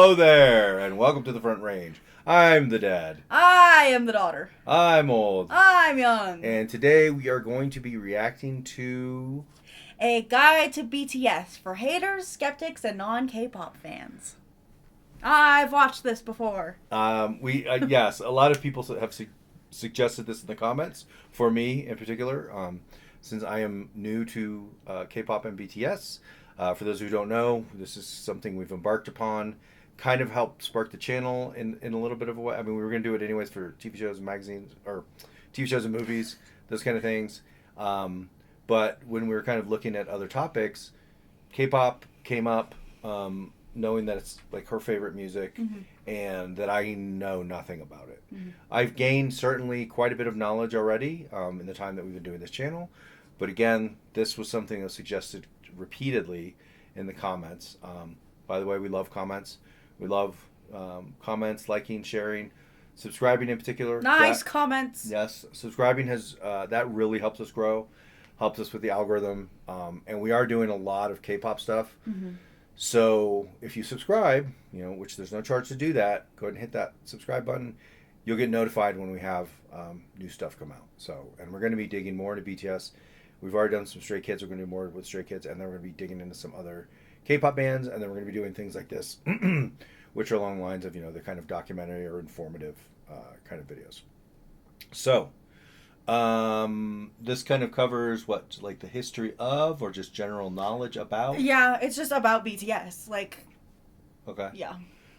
Hello there, and welcome to the Front Range. I'm the dad. I am the daughter. I'm old. I'm young. And today we are going to be reacting to... A guide to BTS for haters, skeptics, and non-K-pop fans. I've watched this before. Yes, a lot of people have suggested this in the comments, for me in particular, since I am new to K-pop and BTS. For those who don't know, this is something we've embarked upon, kind of helped spark the channel in a little bit of a way. I mean, we were going to do it anyways for TV shows and magazines, or TV shows and movies, those kind of things. But when we were kind of looking at other topics, K-pop came up, knowing that it's like her favorite music, and that I know nothing about it. I've gained certainly quite a bit of knowledge already in the time that we've been doing this channel. But again, this was something that was suggested repeatedly in the comments. By the way, we love comments. We love comments, liking, sharing, subscribing in particular. Nice comments. Yes, subscribing has that really helps us grow, helps us with the algorithm, and we are doing a lot of K-pop stuff. So if you subscribe, which there's no charge to do that, go ahead and hit that subscribe button. You'll get notified when we have new stuff come out. And we're going to be digging more into BTS. We've already done some Stray Kids. We're going to do more with Stray Kids, and then we're going to be digging into some other K-pop bands, and then we're going to be doing things like this, which are along the lines of, the kind of documentary or informative kind of videos. So, this kind of covers what, like the history of, or just general knowledge about? Yeah, it's just about BTS. Okay. Yeah.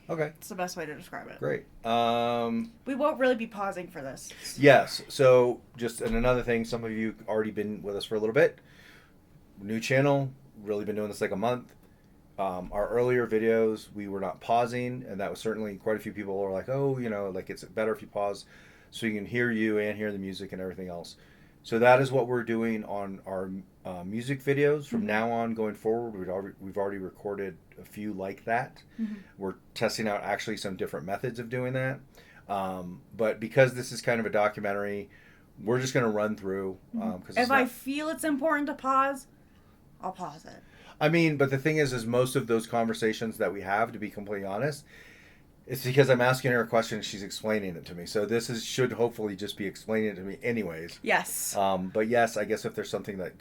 Okay. It's the best way to describe it. Great. We won't really be pausing for this. Yes. So, and another thing, some of you already been with us for a little bit. New channel, really been doing this like a month. Our earlier videos, we were not pausing, and that was certainly quite a few people were like, oh, like it's better if you pause so you can hear you and hear the music and everything else. So that is what we're doing on our music videos from now on going forward. We've already recorded a few like that. We're testing out actually some different methods of doing that. But because this is kind of a documentary, we're just going to run through. If I feel it's important to pause, I'll pause it. I mean, but the thing is most of those conversations that we have, to be completely honest, it's because I'm asking her a question and she's explaining it to me. So this should hopefully just be explaining it to me anyways. Yes. But yes, I guess if there's something that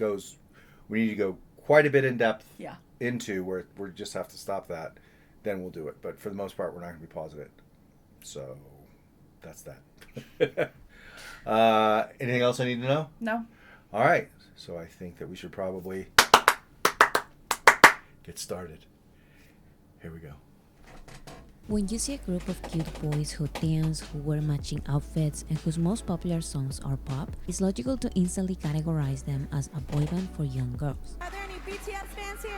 we need to go quite a bit in depth into where we just have to stop that, then we'll do it. But for the most part, we're not going to be pausing it. So that's that. Anything else I need to know? No. All right. So I think that we should probably get started. Here we go. When you see a group of cute boys who dance, who wear matching outfits, and whose most popular songs are pop, it's logical to instantly categorize them as a boy band for young girls. Are there any BTS fans here?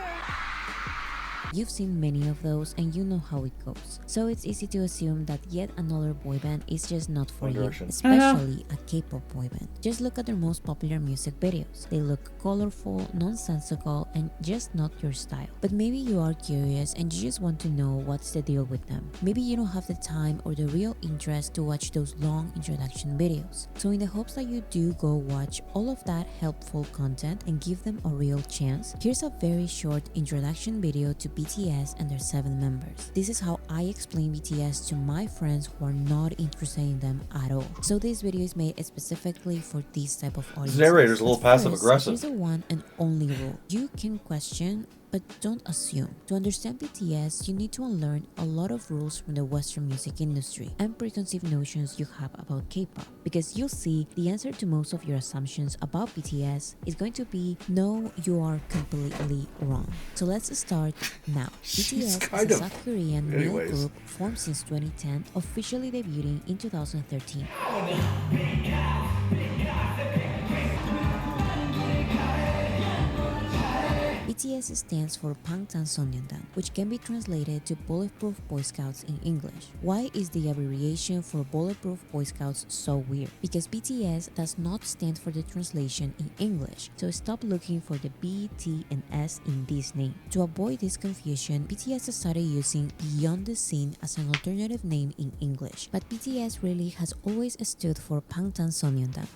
You've seen many of those and you know how it goes. So it's easy to assume that yet another boy band is just not for you, especially a K-pop boy band. Just look at their most popular music videos. They look colorful, nonsensical, and just not your style. But maybe you are curious and you just want to know what's the deal with them. Maybe you don't have the time or the real interest to watch those long introduction videos. So in the hopes that you do go watch all of that helpful content and give them a real chance, here's a very short introduction video to BTS and their 7 members. This is how I explain BTS to my friends who are not interested in them at all. So this video is made specifically for this type of audience. This narrator's a little passive aggressive. Here's the one and only rule. You can question, but don't assume. To understand BTS, you need to unlearn a lot of rules from the Western music industry and preconceived notions you have about K-pop. Because you'll see the answer to most of your assumptions about BTS is going to be no, you are completely wrong. So let's start now. BTS is a South Korean male group formed since 2010, officially debuting in 2013. BTS stands for Bangtan Sonyeondan, which can be translated to Bulletproof Boy Scouts in English. Why is the abbreviation for Bulletproof Boy Scouts so weird? Because BTS does not stand for the translation in English, so stop looking for the B, T, and S in this name. To avoid this confusion, BTS started using Beyond the Scene as an alternative name in English, but BTS really has always stood for Bangtan Sonyeondan.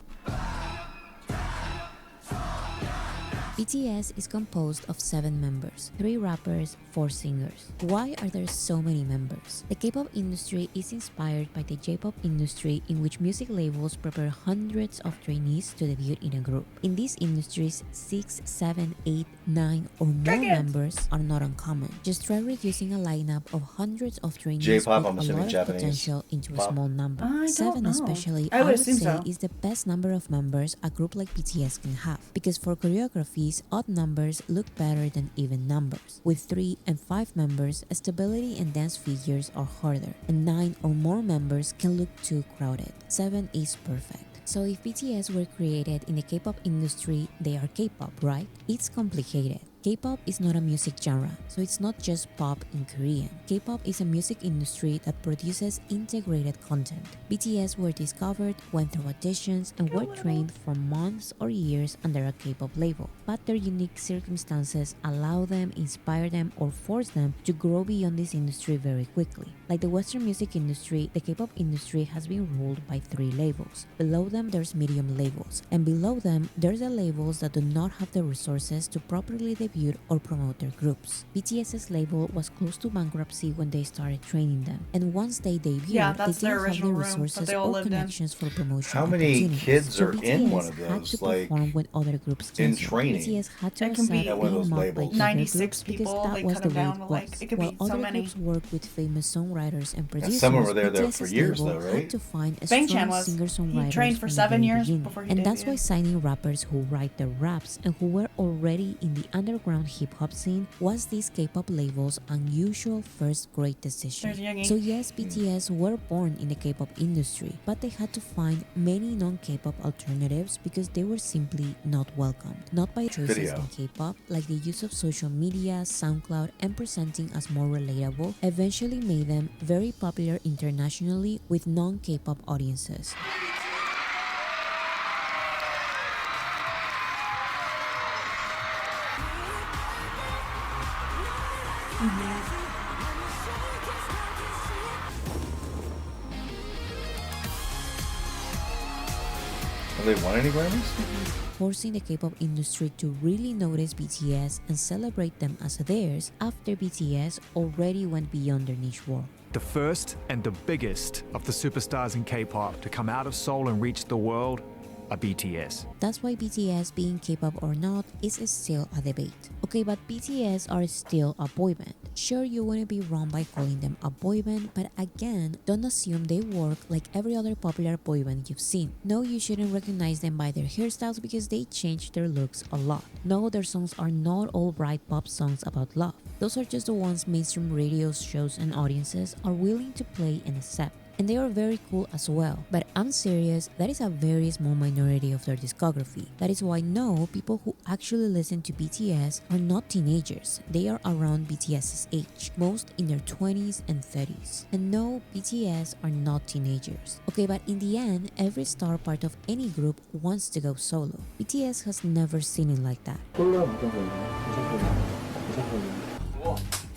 BTS is composed of 7 members, 3 rappers, 4 singers. Why are there so many members? The K-pop industry is inspired by the J-pop industry, in which music labels prepare hundreds of trainees to debut in a group. In these industries, 6, 7, 8, 9 or more members are not uncommon. Just try reducing a lineup of hundreds of trainees J-pop, with I'm a assuming lot Japanese of potential into pop. a small number. I don't 7 know. especially, I would assume say so. is the best number of members a group like BTS can have, because for choreographies, odd numbers look better than even numbers. With 3 and 5 members, stability and dance figures are harder, and 9 or more members can look too crowded. 7 is perfect. So if BTS were created in the K-pop industry, they are K-pop, right? It's complicated. K-pop is not a music genre, so it's not just pop in Korean. K-pop is a music industry that produces integrated content. BTS were discovered, went through auditions, and were trained for months or years under a K-pop label. But their unique circumstances allow them, inspire them, or force them to grow beyond this industry very quickly. Like the Western music industry, the K-pop industry has been ruled by 3 labels. Below them, there's medium labels, and below them, there's the labels that do not have the resources to properly debut or promote their groups. BTS's label was close to bankruptcy when they started training them, and once they debuted, they didn't have the resources or connections for promotion. How many kids so are BTS in one of had those, to like, perform when other groups in canceled. training? BTS had to It can be accept at one of those being mocked by labels. other 96 groups because people, that they was cut the them way down it to, was. like, it could While be so other many. groups work with famous songwriters and producers, some were there BTS's for years, label though, right? had to find a Bang strong Chan was. singer-songwriters He trained for from the 7 very years beginning. before he And that's debuted. why signing rappers who write their raps and who were already in the underground hip-hop scene was these K-pop labels' unusual first great decision. There's Yoongi. So yes, BTS were born in the K-pop industry, but they had to find many non-K-pop alternatives because they were simply not welcomed. Not by choices Video. in K-pop, like the use of social media, SoundCloud, and presenting as more relatable, eventually made them very popular internationally with non-K-pop audiences. Have they won any Grammys? Forcing the K-pop industry to really notice BTS and celebrate them as theirs after BTS already went beyond their niche world. The first and the biggest of the superstars in K-pop to come out of Seoul and reach the world are BTS. That's why BTS being K-pop or not is still a debate. Okay, but BTS are still a boy band. Sure, you wouldn't be wrong by calling them a boy band, but again, don't assume they work like every other popular boy band you've seen. No, you shouldn't recognize them by their hairstyles because they change their looks a lot. No, their songs are not all bright pop songs about love. Those are just the ones mainstream radio shows and audiences are willing to play and accept. And they are very cool as well. But I'm serious, that is a very small minority of their discography. That is why no, people who actually listen to BTS are not teenagers. They are around BTS's age, most in their 20s and 30s. And no, BTS are not teenagers. Okay, but in the end, every star part of any group wants to go solo. BTS has never seen it like that.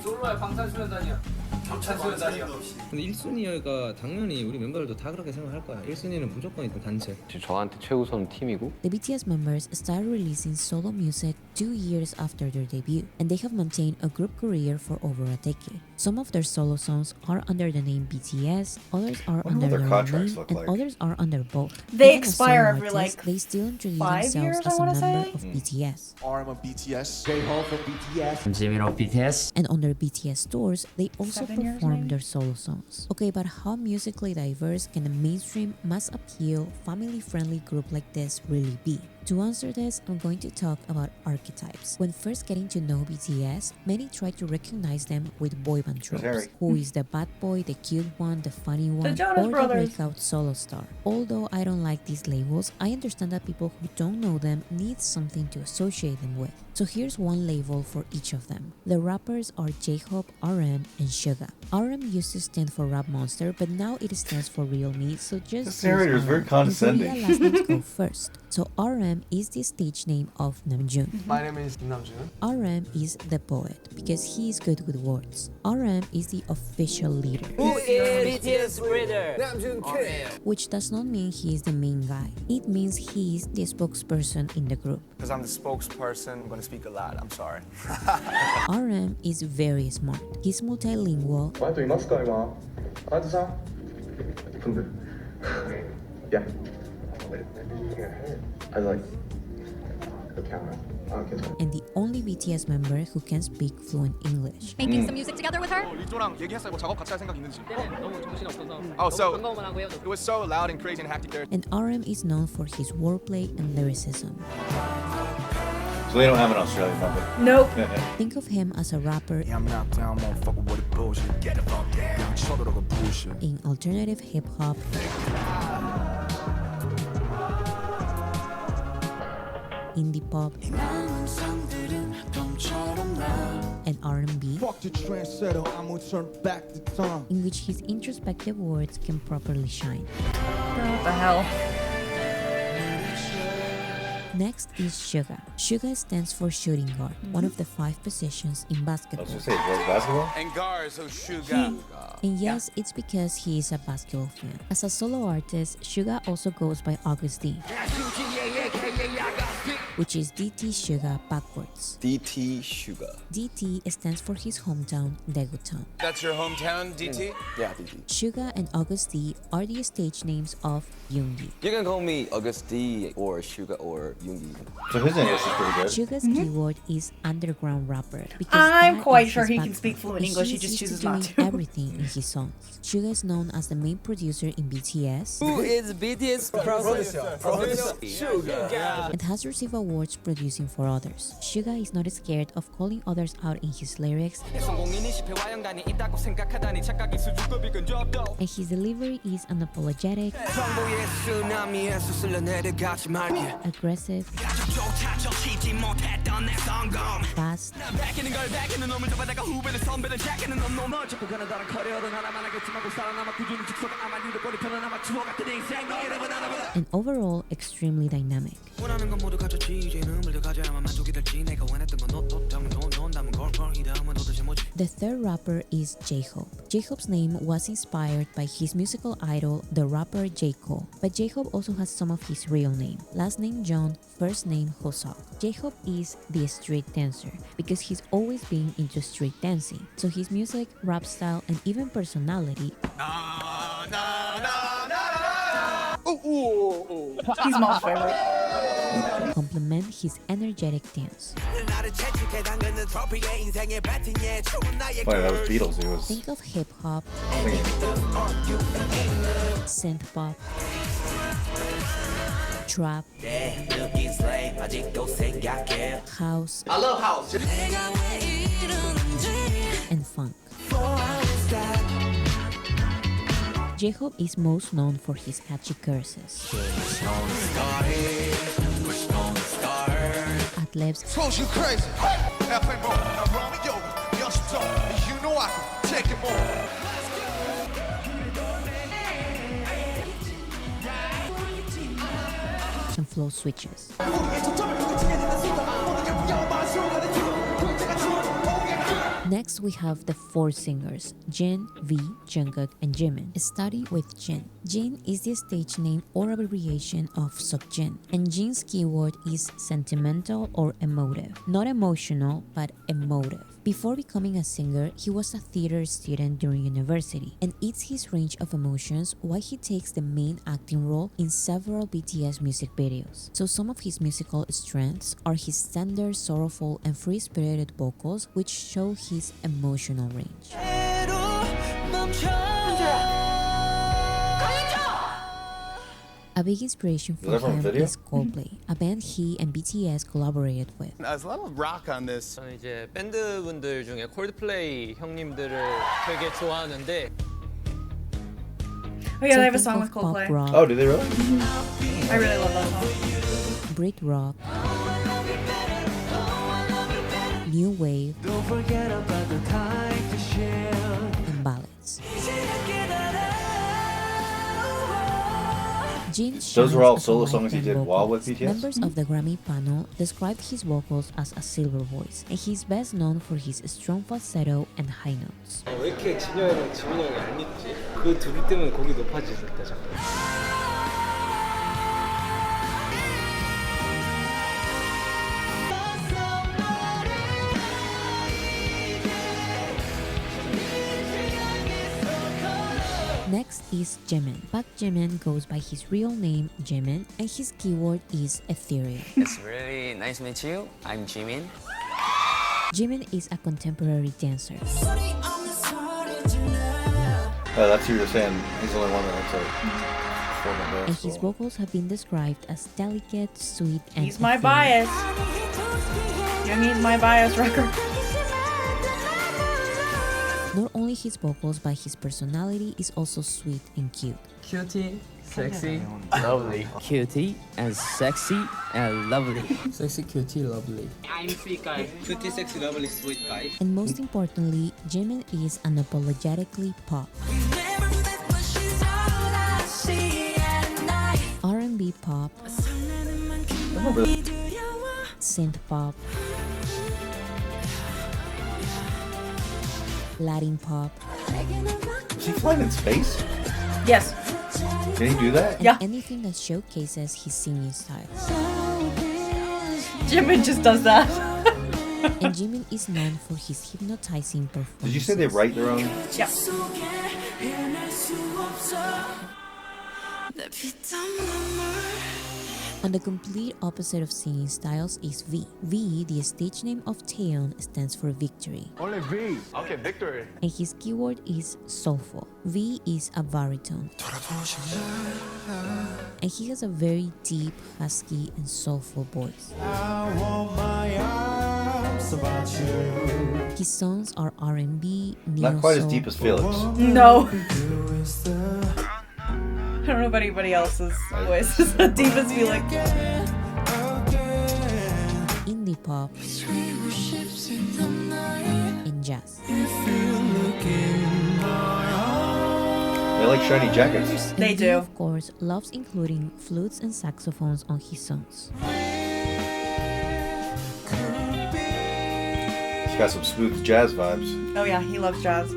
솔로야 방탄소년단이야. 방탄소년단이야. 근데 1순위가 당연히 우리 멤버들도 다 그렇게 생각할 거야. 1순위는 무조건 일단 단체. 저한테 최우선 팀이고 The BTS members started releasing solo music 2 years after their debut, and they have maintained a group career for over a decade. Some of their solo songs are under the name BTS, others are Wonder under what their their own contracts name, look and like. others are under both. They Even as expire solo every, artists, like, they still introduce 5 themselves years, I as a wanna member say? of BTS. I'm a BTS. Jimin of BTS. And on their BTS tours, they also 7 years, perform maybe? their solo songs. Okay, but how musically diverse can a mainstream, mass appeal, family-friendly group like this really be? To answer this, I'm going to talk about archetypes. When first getting to know BTS, many try to recognize them with boy band tropes. Harry. Who is the bad boy, the cute one, the funny one, Jonas or Brothers. the breakout solo star? Although I don't like these labels, I understand that people who don't know them need something to associate them with. So here's one label for each of them. The rappers are J-Hope, RM, and Suga. RM used to stand for Rap Monster, but now it stands for Real Me, so just This narrator is use very RM. condescending. And Korea last names go first. So RM is the stage name of Namjoon. My name is Namjoon. RM is the poet because he is good with words. RM is the official leader, Who is BTS leader? Namjoon Kim. which does not mean he is the main guy. It means he is the spokesperson in the group. Because I'm the spokesperson, I'm gonna speak a lot. I'm sorry. RM is very smart. He's multilingual あといますか今あとさん組んでる Yeah I like the camera and the only BTS member who can speak fluent English. Making some music together with her? 리조랑 얘기했어요. 뭐 작업 같이 할 생각 있는지. 때는 너무 정신없어서 Oh, so 반가워만 하고 헤어졌어. it was so loud and crazy and hectic there. And RM is known for his wordplay and lyricism. So they don't have an Australian number. Nope. Think of him as a rapper I'm not down, motherfucker, with the bullshit. Get the fuck down. 쳐들어가 bullshit. in alternative hip hop, indie pop, and R&B, Fuck the trendsetter, I'm gonna turn back the time. in which his introspective words can properly shine. What the hell? Next is Suga. Suga stands for shooting guard, one of the 5 positions in I was basketball. gonna say, was basketball? And guards who sugar. And yes, it's because he is a basketball fan. As a solo artist, Suga also goes by August D, which is DT Suga backwards. DT Sugar. DT stands for his hometown, Daegutan. That's your hometown, DT? Yeah, DT. Suga and August D are the stage names of Yoongi. You can call me August D or Suga or Yoongi. So his English is pretty good. Suga's keyword is underground rapper. Because I'm that quite is sure his he can background, speak fluent and English, he is just used chooses to not doing to. everything in his songs. Suga is known as the main producer in BTS Who is BTS producer? and has received awards producing for others. Suga is not scared of calling others out in his lyrics, and his delivery is unapologetic, aggressive, fast, and overall extremely dynamic. The third rapper is J-Hope. J-Hope's name was inspired by his musical idol, the rapper J. Cole. But J-Hope also has some of his real name. Last name John, first name Hosok. J-Hope is the street dancer because he's always been into street dancing. So his music, rap style, and even personality He's Mom's favorite. complement his energetic dance. Funny, that was Beatles. It was Think of hip hop, synth pop, trap, house, I love house. and funk. J-Hope is most known for his catchy curses. Ad-libs, Close you crazy. You know I can take it more. and flow switches. Next, we have the 4 singers, Jin, V, Jungkook, and Jimin. Study with Jin. Jin is the stage name or abbreviation of Seokjin, and Jin's keyword is sentimental or emotive. Not emotional, but emotive. Before becoming a singer, he was a theater student during university, and it's his range of emotions why he takes the main acting role in several BTS music videos. So some of his musical strengths are his tender, sorrowful, and free-spirited vocals, which show his emotional range. A big inspiration for that from a him video? is Coldplay, a band he and BTS collaborated with. There's a lot of rock on this. 저는 이제 밴드분들 중에 콜드플레이 형님들을 되게 좋아하는데 Oh yeah, they have a So song think with of Coldplay. pop rock, Oh, did they really? I really love that song. Brit rock, new wave, and ballads. Jin Those were all shines as a solo songs he lifetime did while with vocalist. BTS? Members of the Grammy panel described his vocals as a silver voice, and he's best known for his strong falsetto and high notes. 왜 이렇게 진영이랑 지민이 형이 안 입지? 그 둘 때문에 곡이 높아지겠다 자꾸. Next is Jimin. Park Jimin goes by his real name Jimin, and his keyword is ethereal. It's really nice to meet you. I'm Jimin. Jimin is a contemporary dancer. That's who you're saying. He's the only one that looks like performing And dance. his vocals have been described as delicate, sweet, and He's my ethereal. bias. Youngie's my bias record. Not only his vocals, but his personality is also sweet and cute. Cutie, sexy, lovely. Cutie and sexy and lovely. Sexy, cutie, lovely. I'm sweet guy. Cutie, sexy, lovely, sweet guy. And most importantly, Jimin is unapologetically pop. R&B pop, synth pop, Latin pop, Was he flying in space? Yes. Did he do that? and Yeah. anything that showcases his singing style. Jimin just does that. And Jimin is known for his hypnotizing performances. Did you say they write their own? Yeah. On the complete opposite of singing styles is V. V, the stage name of Taeyeon, stands for victory. Only V. Okay, victory. And his keyword is soulful. V is a baritone. And he has a very deep, husky, and soulful voice. His songs are R&B, neo Not quite as soul, deep as Felix. No. I don't know if anybody else's voice is as deep as Felix. indie pop, and jazz. They like shiny jackets. They And he, do. of course, loves including flutes and saxophones on his songs. He's got some smooth jazz vibes. Oh yeah, he loves jazz.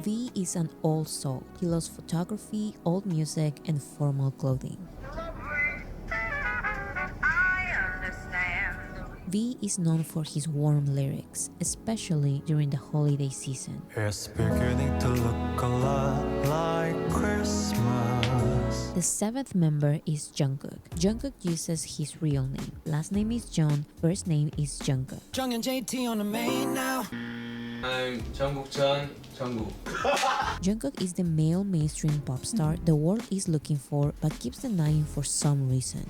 V is an old soul. He loves photography, old music, and formal clothing. V is known for his warm lyrics, especially during the holiday season. It's beginning to look a lot like Christmas. The seventh member is Jungkook. Jungkook uses his real name. Last name is Jeon, first name is Jungkook. I'm Jungkook Jungkook. Jungkook is the male mainstream pop star the world is looking for but keeps denying for some reason.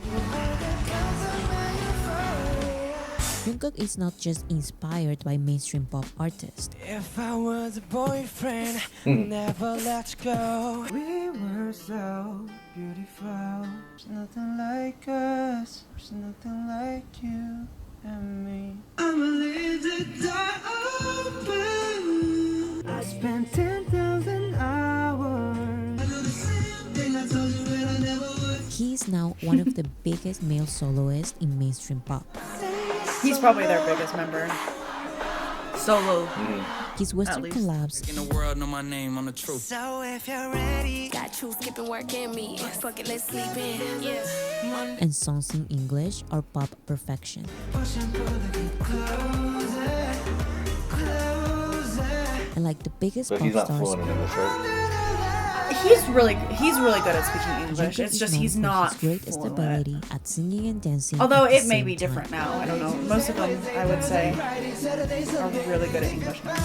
Jungkook is not just inspired by mainstream pop artists. If I was a boyfriend, never let you go. We were so beautiful. There's nothing like us. There's nothing like you and me. I'ma leave the door open. I spent 10,000 hours. I do the same thing I told you when I never would. He is now one of the biggest male soloists in mainstream pop. He's probably their biggest member. Solo. His Western least. collabs In the world, know my name on the truth. So if you're ready, got you skipping work and me. Fuck it, let's sleep in. Yeah. and songs in English are pop perfection. And like the biggest But pop he's not stars, fluent in English, right? He's really good at speaking English. Jungkook It's is just known he's for not his great fluent. stability at singing and dancing. Although at the it may same be time. different now. I don't know. Most of them, I would say, are really good at English now.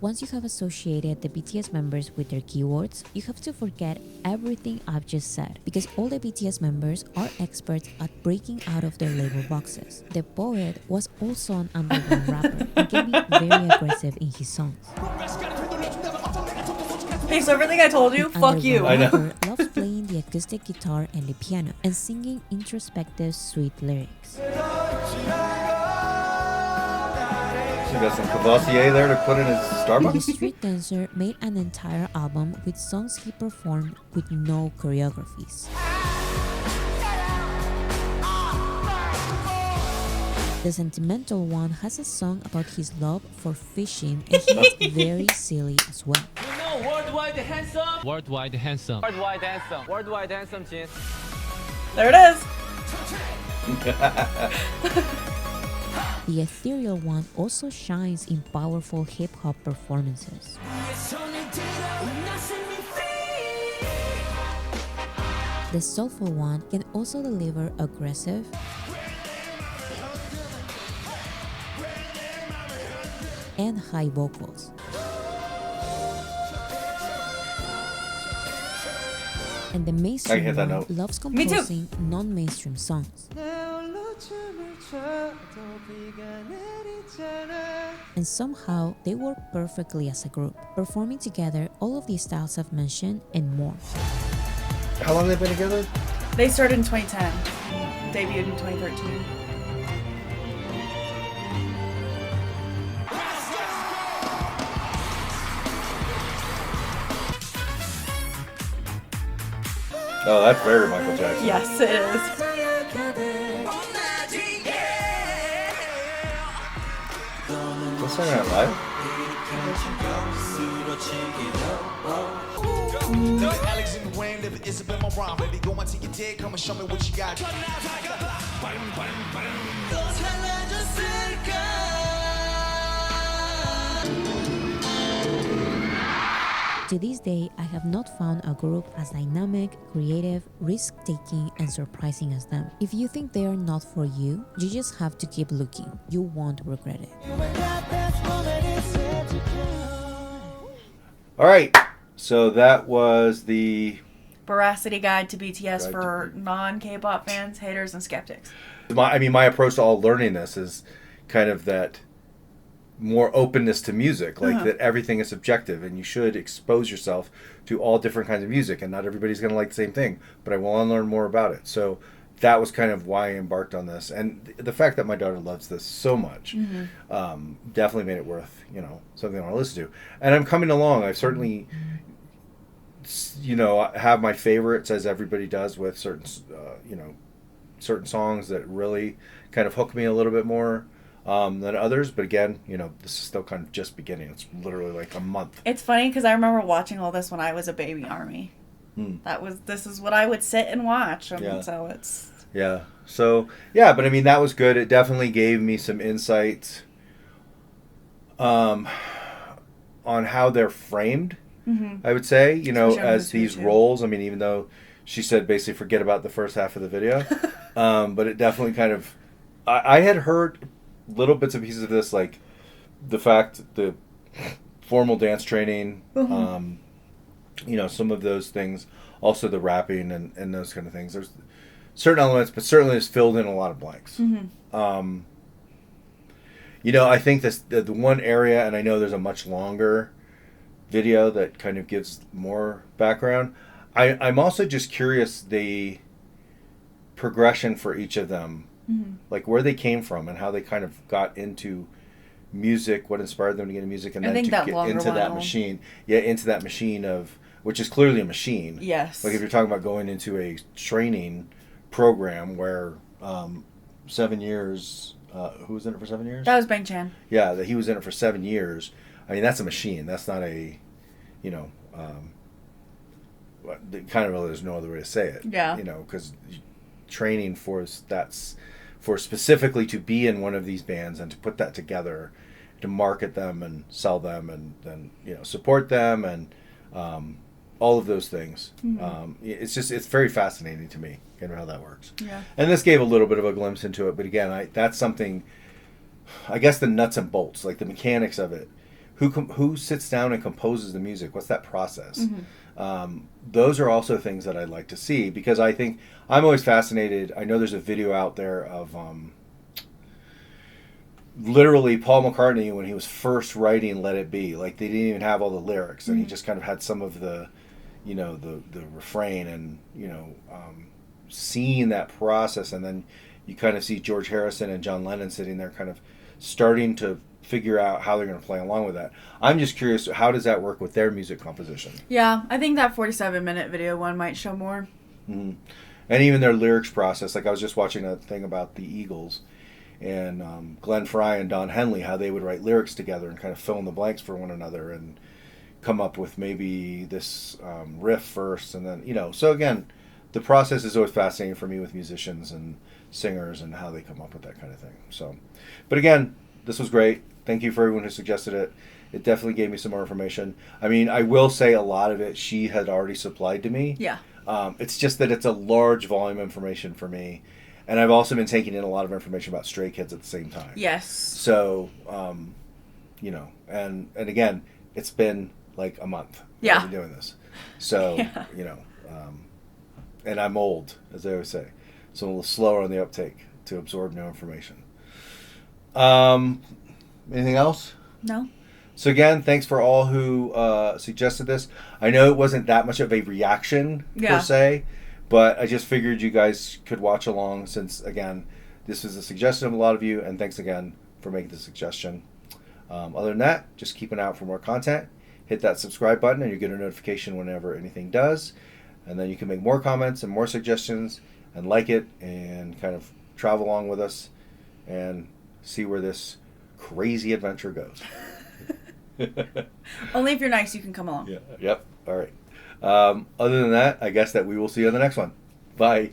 Once you have associated the BTS members with their keywords, you have to forget everything I've just said, because all the BTS members are experts at breaking out of their label boxes. The poet was also an underground rapper and can be very aggressive in his songs. Hey, so everything I told you, The fuck you. I know. underground rapper loves playing the acoustic guitar and the piano and singing introspective, sweet lyrics. We got some Cavassier there to put in his The Starbucks. street dancer made an entire album with songs he performed with no choreographies. The sentimental one has a song about his love for fishing, and he's very silly as well. Worldwide handsome. Worldwide handsome. Worldwide handsome. Worldwide handsome, Jin. There it is. The ethereal one also shines in powerful hip-hop performances. The soulful one can also deliver aggressive and high vocals. And the mainstream one loves composing non-mainstream songs. And somehow they work perfectly as a group, performing together all of the styles I've mentioned and more. How long have they been together? They started in 2010, debuted in 2013. Oh, that's very Michael Jackson. Yes, it is. What's that on live? Alexander Wayne, live Isabel Moran, baby. Go on to your day, come and show me what you got. To this day, I have not found a group as dynamic, creative, risk-taking, and surprising as them. If you think they are not for you, you just have to keep looking. You won't regret it. All right, so that was the Boracity Guide to BTS for non-K-pop fans, haters, and skeptics. my approach to all learning this is kind of that more openness to music, like that everything is subjective and you should expose yourself to all different kinds of music, and not everybody's going to like the same thing, but I want to learn more about it. So that was kind of why I embarked on this, and the fact that my daughter loves this so much definitely made it worth, something I want to listen to. And I'm coming along. I've certainly have my favorites, as everybody does, with certain certain songs that really kind of hook me a little bit more than others. But again, this is still kind of just beginning. It's literally like a month. It's funny because I remember watching all this when I was a baby ARMY. This is what I would sit and watch, and so it's but I mean, that was good. It definitely gave me some insight on how they're framed. I would say, as these roles. I mean, even though she said basically forget about the first half of the video, but it definitely kind of. I had heard little bits and pieces of this, like the fact the formal dance training, some of those things, also the rapping and those kind of things. There's certain elements, but certainly it's filled in a lot of blanks. I think this the one area, and I know there's a much longer video that kind of gives more background. I'm also just curious the progression for each of them, like where they came from and how they kind of got into music, what inspired them to get into music, and then to get into that machine. Yeah, into that machine of, which is clearly a machine. Yes. Like if you're talking about going into a training program where 7 years, who was in it for 7 years? That was Bang Chan. Yeah, that he was in it for 7 years. I mean, that's a machine. That's not a, kind of really, there's no other way to say it. Yeah. Because training for specifically to be in one of these bands and to put that together, to market them and sell them and then support them and all of those things. It's very fascinating to me, how that works. Yeah. And this gave a little bit of a glimpse into it, but again, that's something. I guess the nuts and bolts, like the mechanics of it. Who sits down and composes the music? What's that process? Those are also things that I'd like to see, because I think I'm always fascinated. I know there's a video out there of literally Paul McCartney when he was first writing Let It Be. Like they didn't even have all the lyrics, and he just kind of had some of the, the refrain, and seeing that process, and then you kind of see George Harrison and John Lennon sitting there, kind of starting to figure out how they're going to play along with that. I'm just curious, how does that work with their music composition? Yeah, I think that 47-minute video one might show more. Mm-hmm. And even their lyrics process. Like I was just watching a thing about the Eagles and Glenn Frey and Don Henley, how they would write lyrics together and kind of fill in the blanks for one another and come up with maybe this riff first, and then, you know. So again, the process is always fascinating for me with musicians and singers and how they come up with that kind of thing. So, but again, this was great. Thank you for everyone who suggested it. It definitely gave me some more information. I mean, I will say a lot of it she had already supplied to me. Yeah. It's just that it's a large volume of information for me. And I've also been taking in a lot of information about Stray Kids at the same time. Yes. So, you know, and again, it's been like a month. Yeah. I've been doing this. So, yeah. You know, and I'm old, as they always say. So I'm a little slower on the uptake to absorb new information. Anything else? No. So again, thanks for all who suggested this. I know it wasn't that much of a reaction per se, but I just figured you guys could watch along since, again, this was a suggestion of a lot of you, and thanks again for making the suggestion. Other than that, just keep an eye out for more content. Hit that subscribe button and you get a notification whenever anything does. And then you can make more comments and more suggestions and like it and kind of travel along with us and see where this crazy adventure goes. Only if you're nice, you can come along. Yeah. Yep. All right. Other than that, I guess that we will see you on the next one. Bye.